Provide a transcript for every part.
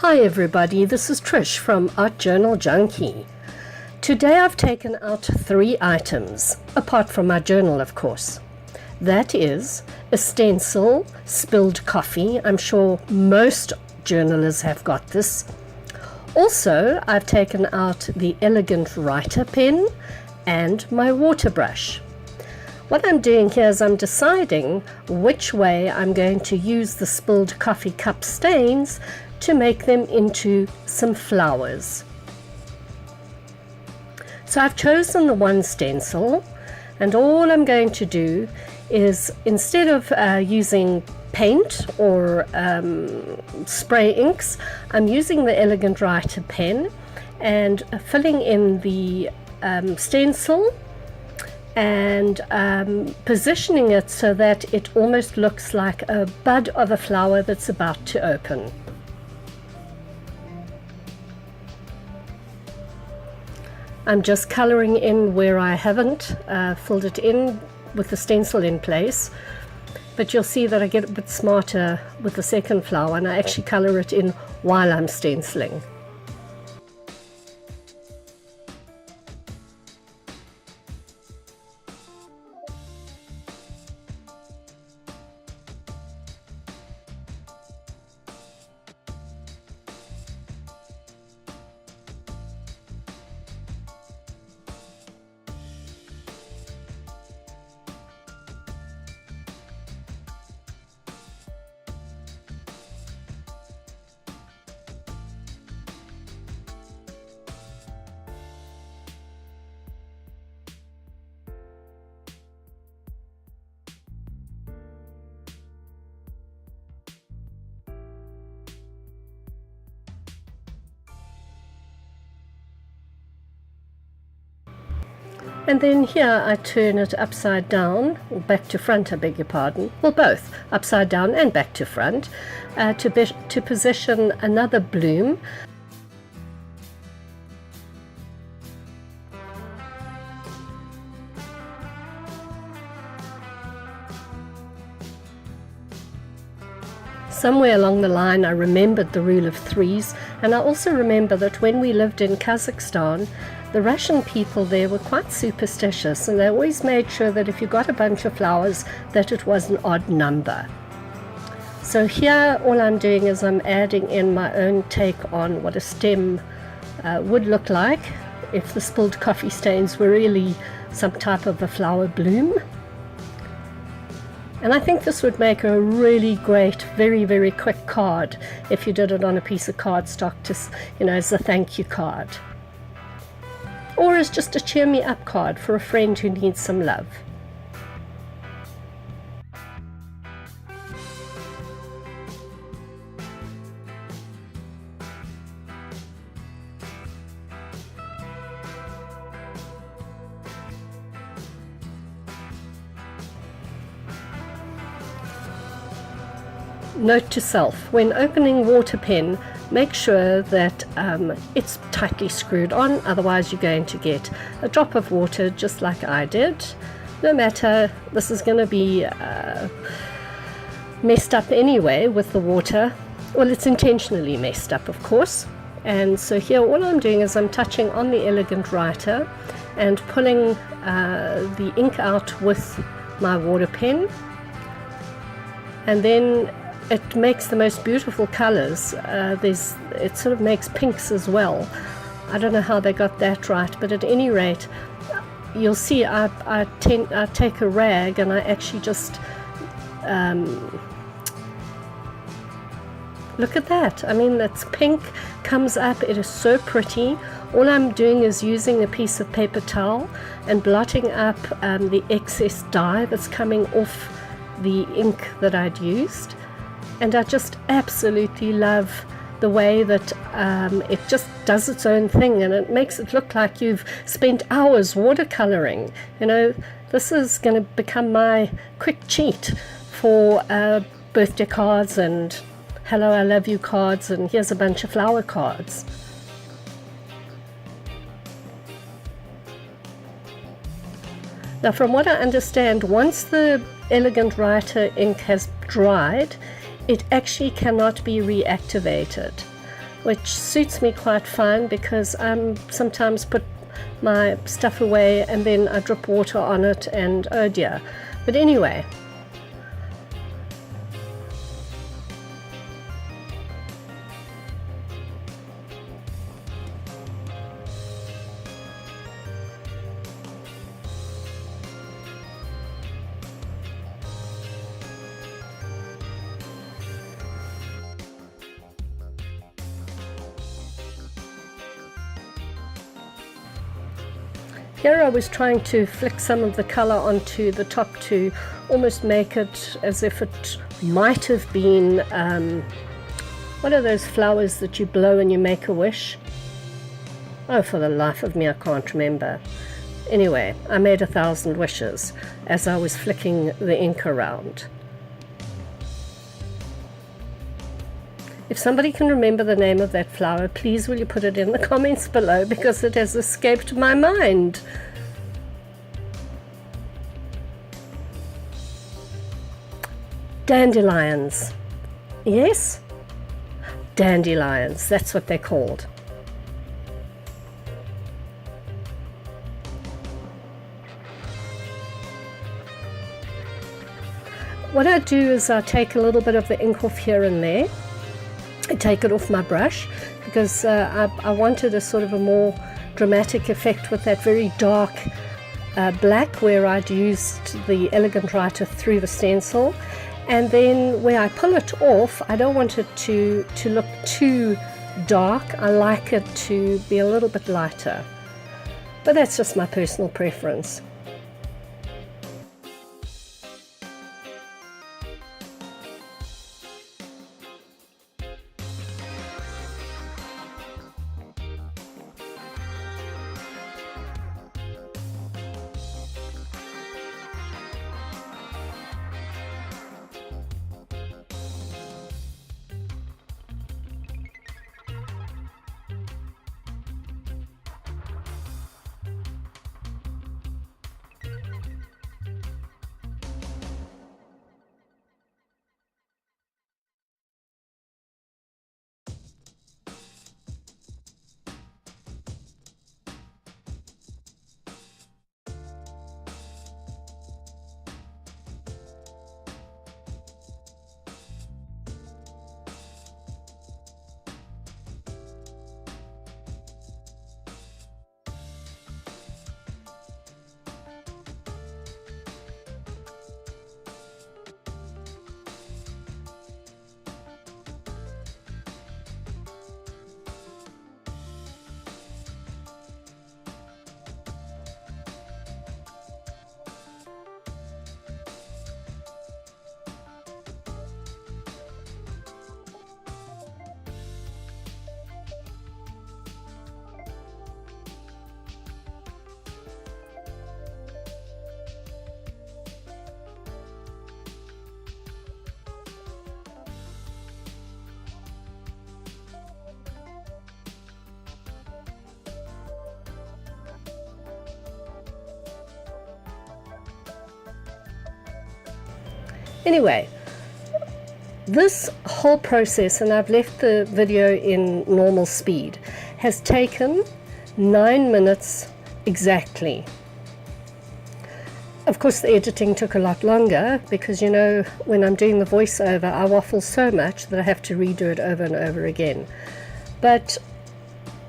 Hi everybody, this is Trish from Art Journal Junkie. Today I've taken out 3 items, apart from my journal of course. That is a stencil, spilled coffee. I'm sure most journalers have got this. Also, I've taken out the elegant writer pen and my Waterbrush. What I'm doing here is I'm deciding which way I'm going to use the spilled coffee cup stains to make them into some flowers. So I've chosen the one stencil, and all I'm going to do is, instead of using paint or spray inks, I'm using the elegant writer pen and filling in the stencil and positioning it so that it almost looks like a bud of a flower that's about to open. I'm just colouring in where I haven't filled it in with the stencil in place, but you'll see that I get a bit smarter with the second flower and I actually colour it in while I'm stenciling. And then here I turn it upside down, or back to front, I beg your pardon, well both, upside down and back to front, to position another bloom. Somewhere along the line I remembered the rule of 3s, and I also remember that when we lived in Kazakhstan, the Russian people there were quite superstitious, and they always made sure that if you got a bunch of flowers that it was an odd number. So here all I'm doing is I'm adding in my own take on what a stem would look like if the spilled coffee stains were really some type of a flower bloom. And I think this would make a really great, very, very quick card if you did it on a piece of cardstock, as a thank you card. Or as just a cheer me up card for a friend who needs some love. Note to self: when opening water pen, make sure that it's tightly screwed on, otherwise you're going to get a drop of water just like I did. No matter, this is going to be messed up anyway with the water. Well, it's intentionally messed up, of course. And so here all I'm doing is I'm touching on the elegant writer and pulling the ink out with my water pen, and then it makes the most beautiful colors. It sort of makes pinks as well. I don't know how they got that right, but at any rate, you'll see I take a rag and I actually just look at that. I mean, that's pink, comes up, it is so pretty. All I'm doing is using a piece of paper towel and blotting up the excess dye that's coming off the ink that I'd used. And I just absolutely love the way that it just does its own thing, and it makes it look like you've spent hours watercoloring. This is going to become my quick cheat for birthday cards and hello I love you cards, and here's a bunch of flower cards. Now, from what I understand, once the elegant writer ink has dried, it actually cannot be reactivated. which suits me quite fine because I sometimes put my stuff away and then I drip water on it and oh dear. But anyway, here I was trying to flick some of the color onto the top to almost make it as if it might have been, what are those flowers that you blow and you make a wish? Oh, for the life of me, I can't remember. Anyway, I made 1,000 wishes as I was flicking the ink around. If somebody can remember the name of that flower, please will you put it in the comments below because it has escaped my mind. Dandelions. Yes? Dandelions, that's what they're called. What I do is I take a little bit of the ink off here and there. I take it off my brush because I wanted a sort of a more dramatic effect with that very dark black where I'd used the Elegant Writer through the stencil, and then where I pull it off I don't want it to look too dark. I like it to be a little bit lighter, but that's just my personal preference. Anyway, this whole process, and I've left the video in normal speed, has taken 9 minutes exactly. Of course the editing took a lot longer because, you know, when I'm doing the voiceover I waffle so much that I have to redo it over and over again. But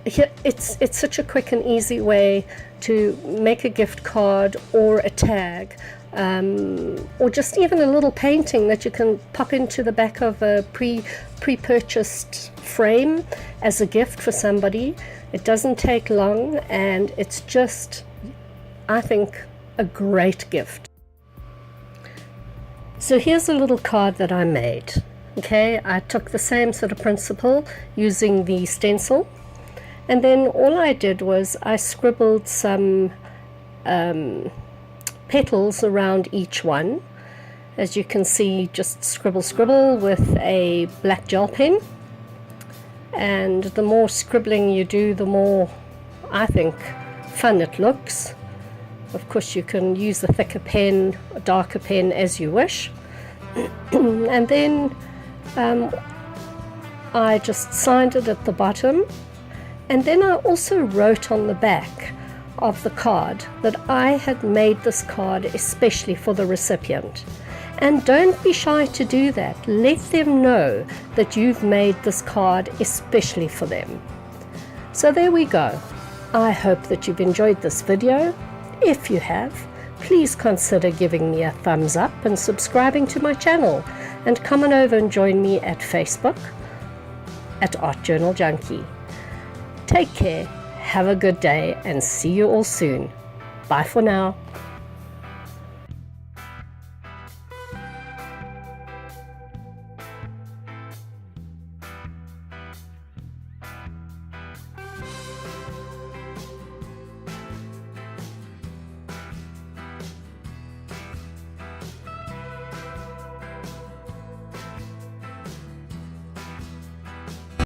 it's such a quick and easy way to make a gift card or a tag, or just even a little painting that you can pop into the back of a pre-purchased frame as a gift for somebody. It doesn't take long and it's just, I think, a great gift. So here's a little card that I made. Okay, I took the same sort of principle using the stencil, and then all I did was I scribbled some petals around each one. As you can see, just scribble with a black gel pen, and the more scribbling you do, the more, I think, fun it looks. Of course you can use a thicker pen, a darker pen as you wish. And then I just signed it at the bottom, and then I also wrote on the back of the card that I had made this card especially for the recipient. And don't be shy to do that. Let them know that you've made this card especially for them. So there we go. I hope that you've enjoyed this video. If you have, please consider giving me a thumbs up and subscribing to my channel, and come on over and join me at Facebook at Art Journal Junkie. Take care, have a good day, and see you all soon. Bye for now.